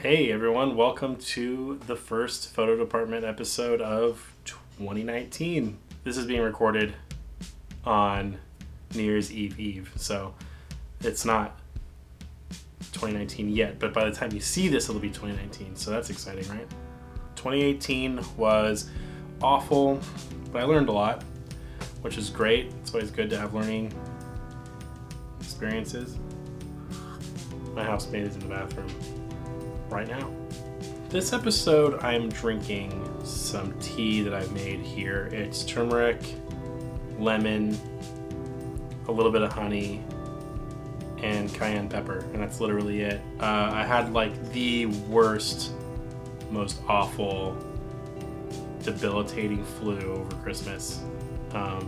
Hey everyone, welcome to the first photo department episode of 2019. This is being recorded on New Year's Eve, so it's not 2019 yet, but by the time you see this, it'll be 2019, so that's exciting, right? 2018 was awful, but I learned a lot, which is great. It's always good to have learning experiences. My housemate is in the bathroom right now. This episode, I'm drinking some tea that I've made here. It's turmeric, lemon, a little bit of honey, and cayenne pepper, and that's literally it. I had like the worst, most awful, debilitating flu over Christmas. I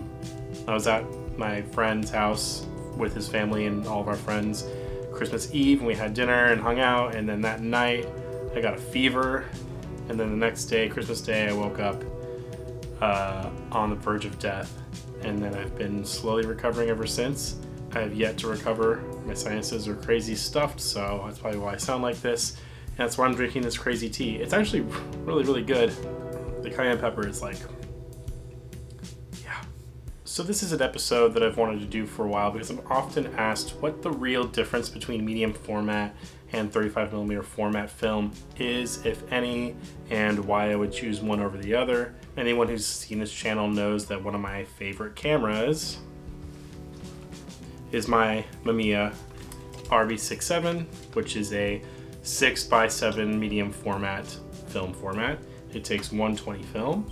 was at my friend's house with his family and all of our friends Christmas Eve, and we had dinner and hung out, and then that night I got a fever, and then the next day, Christmas Day, I woke up on the verge of death, and then I've been slowly recovering ever since. I have yet to recover. My sinuses are crazy stuffed, so that's probably why I sound like this, and that's why I'm drinking this crazy tea. It's actually really, really good. The cayenne pepper is like, So this is an episode that I've wanted to do for a while because I'm often asked what the real difference between medium format and 35mm format film is, if any, and why I would choose one over the other. Anyone who's seen this channel knows that one of my favorite cameras is my Mamiya RB67, which is a 6x7 medium format film format. It takes 120 film,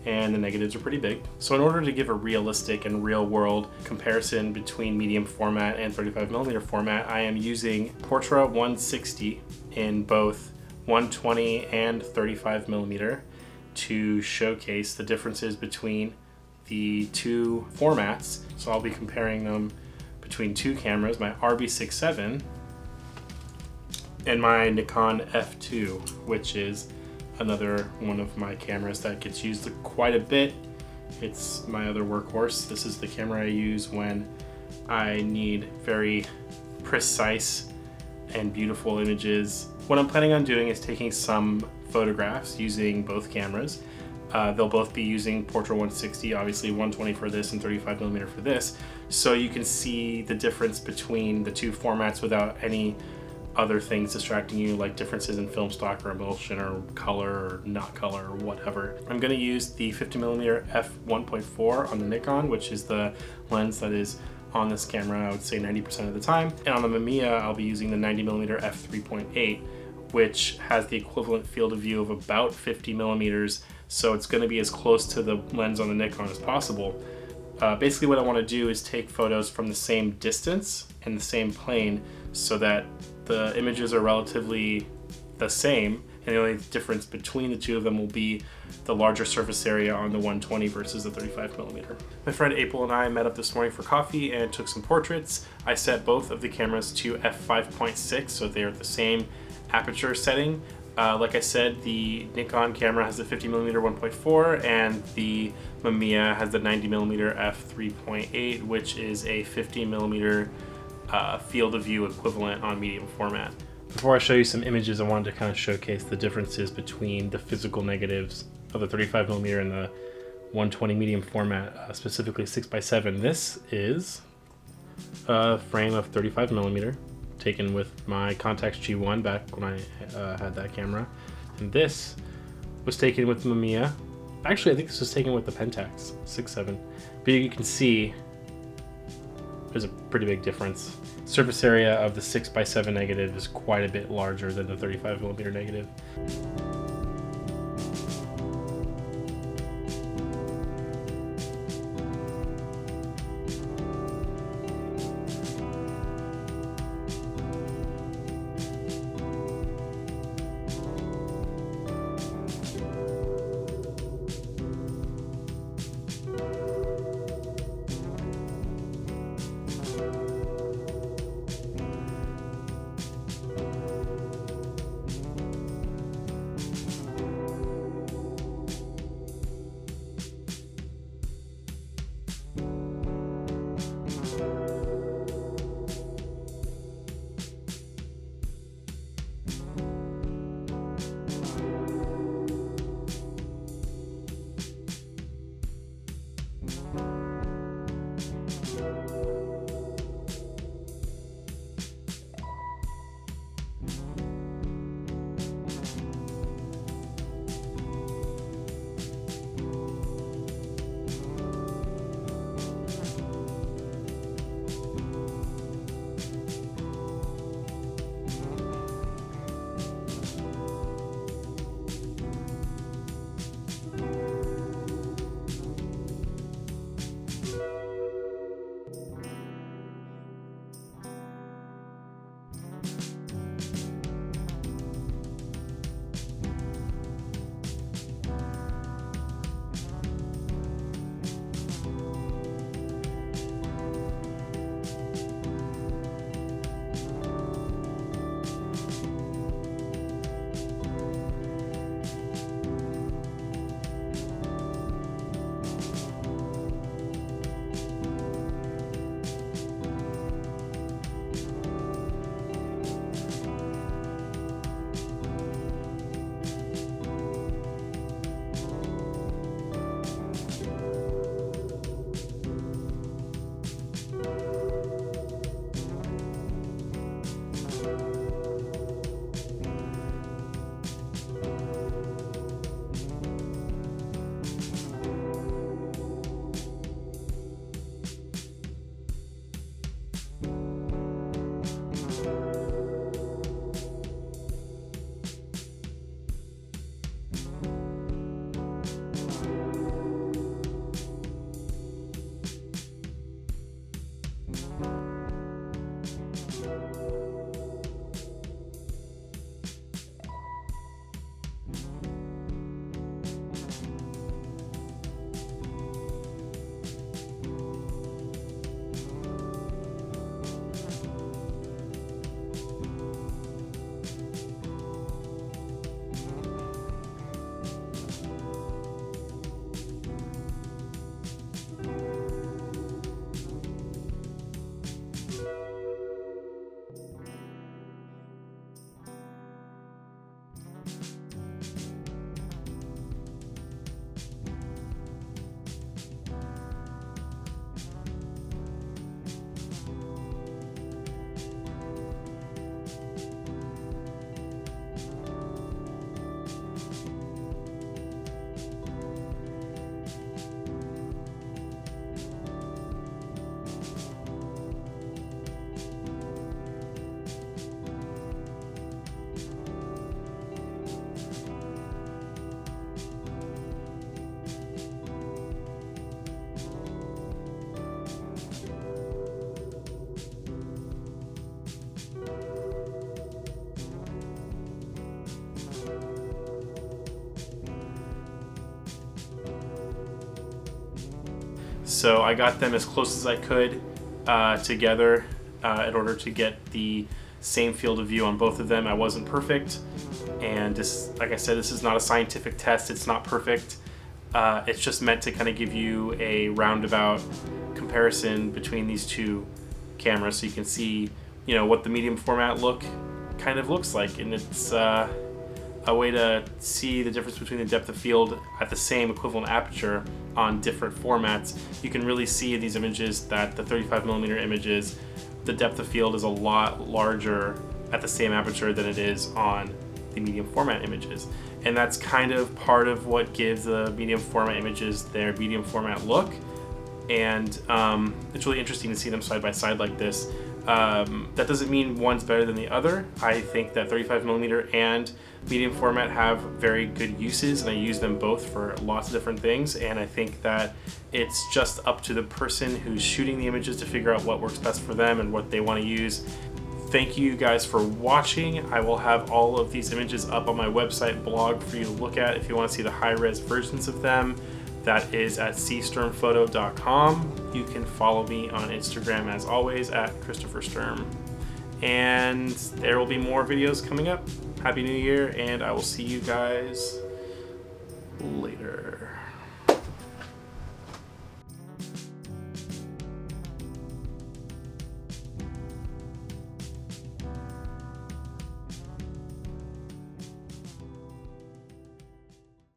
and the negatives are pretty big. So in order to give a realistic and real world comparison between medium format and 35mm format, I am using Portra 160 in both 120 and 35mm to showcase the differences between the two formats. So I'll be comparing them between two cameras, my RB67 and my Nikon F2, which is another one of my cameras that gets used quite a bit. It's my other workhorse. This is the camera I use when I need very precise and beautiful images. What I'm planning on doing is taking some photographs using both cameras. They'll both be using Portra 160, obviously 120 for this and 35mm for this, so you can see the difference between the two formats without any other things distracting you, like differences in film stock or emulsion or color or not color or whatever. I'm going to use the 50mm f1.4 on the Nikon, which is the lens that is on this camera, I would say 90% of the time. And on the Mamiya, I'll be using the 90mm f3.8, which has the equivalent field of view of about 50mm, so it's going to be as close to the lens on the Nikon as possible. Basically what I want to do is take photos from the same distance and the same plane so that the images are relatively the same, and the only difference between the two of them will be the larger surface area on the 120 versus the 35mm. My friend April and I met up this morning for coffee and took some portraits. I set both of the cameras to f5.6, so they are the same aperture setting. Like I said, the Nikon camera has the 50mm 1.4 and the Mamiya has the 90mm f3.8, which is a 50mm field of view equivalent on medium format. Before I show you some images, I wanted to kind of showcase the differences between the physical negatives of the 35mm and the 120 medium format, specifically 6x7. This is a frame of 35mm taken with my Contax G1 back when I had that camera, and this was taken with Mamiya. Actually, I think this was taken with the Pentax 6.7, but you can see there's a pretty big difference. Surface area of the 6x7 negative is quite a bit larger than the 35mm negative. So I got them as close as I could together in order to get the same field of view on both of them. I wasn't perfect, and this, like I said, this is not a scientific test. It's not perfect. It's just meant to kind of give you a roundabout comparison between these two cameras, so you can see, you know, what the medium format look kind of looks like, and it's a way to see the difference between the depth of field at the same equivalent aperture on different formats. You can really see in these images that the 35mm images, the depth of field is a lot larger at the same aperture than it is on the medium format images. And that's kind of part of what gives the medium format images their medium format look. And it's really interesting to see them side by side like this. That doesn't mean one's better than the other. I think that 35mm and medium format have very good uses, and I use them both for lots of different things. And I think that it's just up to the person who's shooting the images to figure out what works best for them and what they want to use. Thank you guys for watching. I will have all of these images up on my website blog for you to look at if you want to see the high-res versions of them. That is at csturmphoto.com. You can follow me on Instagram as always at Christopher Sturm. And there will be more videos coming up. Happy New Year, and I will see you guys later.